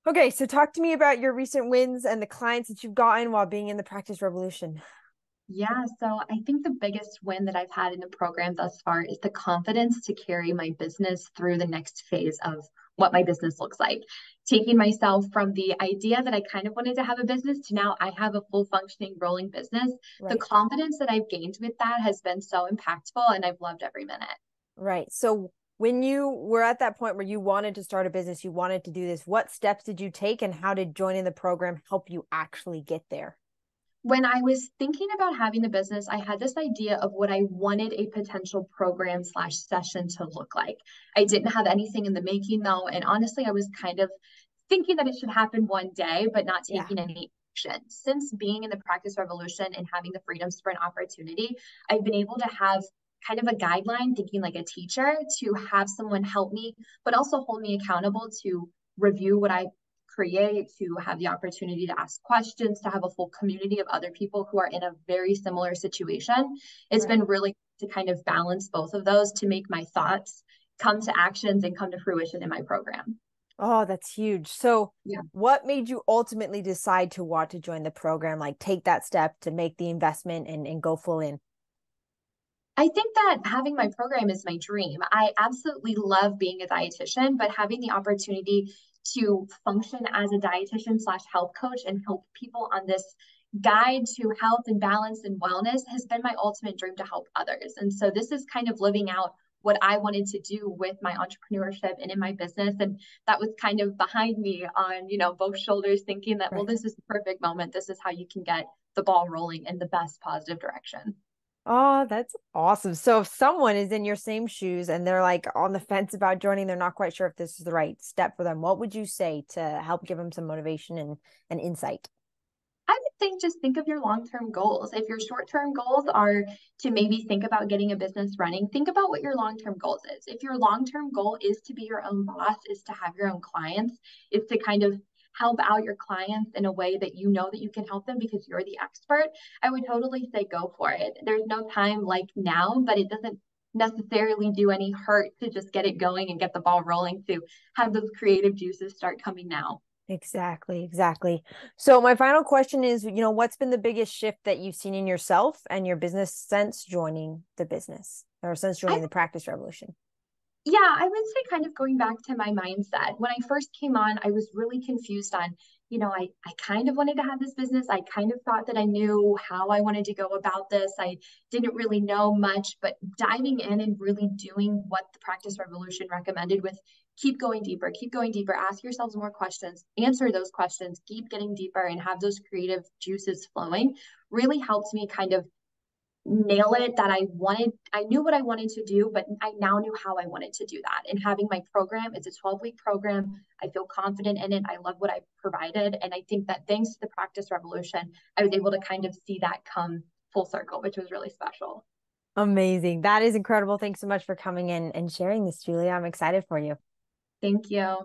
Okay, so talk to me about your recent wins and the clients that you've gotten while being in the Practice Revolution. Yeah, so I think the biggest win that I've had in the program thus far is the confidence to carry my business through the next phase of what my business looks like. Taking myself from the idea that I kind of wanted to have a business to now I have a full functioning rolling business. The Right. confidence that I've gained with that has been so impactful and I've loved every minute. Right. So when you were at that point where you wanted to start a business, you wanted to do this, what steps did you take and how did joining the program help you actually get there? When I was thinking about having the business, I had this idea of what I wanted a potential program slash session to look like. I didn't have anything in the making though. And honestly, I was kind of thinking that it should happen one day, but not Yeah. taking any action. Since being in the practice revolution and having the freedom sprint opportunity, I've been able to have kind of a guideline, thinking like a teacher, to have someone help me, but also hold me accountable to review what I create, to have the opportunity to ask questions, to have a full community of other people who are in a very similar situation. It's Right. been really to kind of balance both of those to make my thoughts come to actions and come to fruition in my program. Oh, that's huge. So Yeah. what made you ultimately decide to want to join the program, like take that step to make the investment and go full in? I think that having my program is my dream. I absolutely love being a dietitian, but having the opportunity to function as a dietitian slash health coach and help people on this guide to health and balance and wellness has been my ultimate dream to help others. And so this is kind of living out what I wanted to do with my entrepreneurship and in my business. And that was kind of behind me on, both shoulders thinking that, well, Right. this is the perfect moment. This is how you can get the ball rolling in the best positive direction. Oh, that's awesome. So if someone is in your same shoes and they're like on the fence about joining, they're not quite sure if this is the right step for them, what would you say to help give them some motivation and insight? I would think just think of your long-term goals. If your short-term goals are to maybe think about getting a business running, think about what your long-term goals is. If your long-term goal is to be your own boss, is to have your own clients, is to kind of help out your clients in a way that you know that you can help them because you're the expert, I would totally say go for it. There's no time like now, but it doesn't necessarily do any hurt to just get it going and get the ball rolling to have those creative juices start coming now. Exactly, exactly. So my final question is, what's been the biggest shift that you've seen in yourself and your business since joining the business or since I joining the practice revolution? Yeah, I would say kind of going back to my mindset. When I first came on, I was really confused on, I kind of wanted to have this business. I kind of thought that I knew how I wanted to go about this. I didn't really know much, but diving in and really doing what the Practice Revolution recommended with keep going deeper, ask yourselves more questions, answer those questions, keep getting deeper and have those creative juices flowing really helped me kind of nail it that I knew what I wanted to do, but I now knew how I wanted to do that. And having my program, it's a 12-week program. I feel confident in it. I love what I've provided. And I think that thanks to the practice revolution, I was able to kind of see that come full circle, which was really special. Amazing. That is incredible. Thanks so much for coming in and sharing this, Julia. I'm excited for you. Thank you.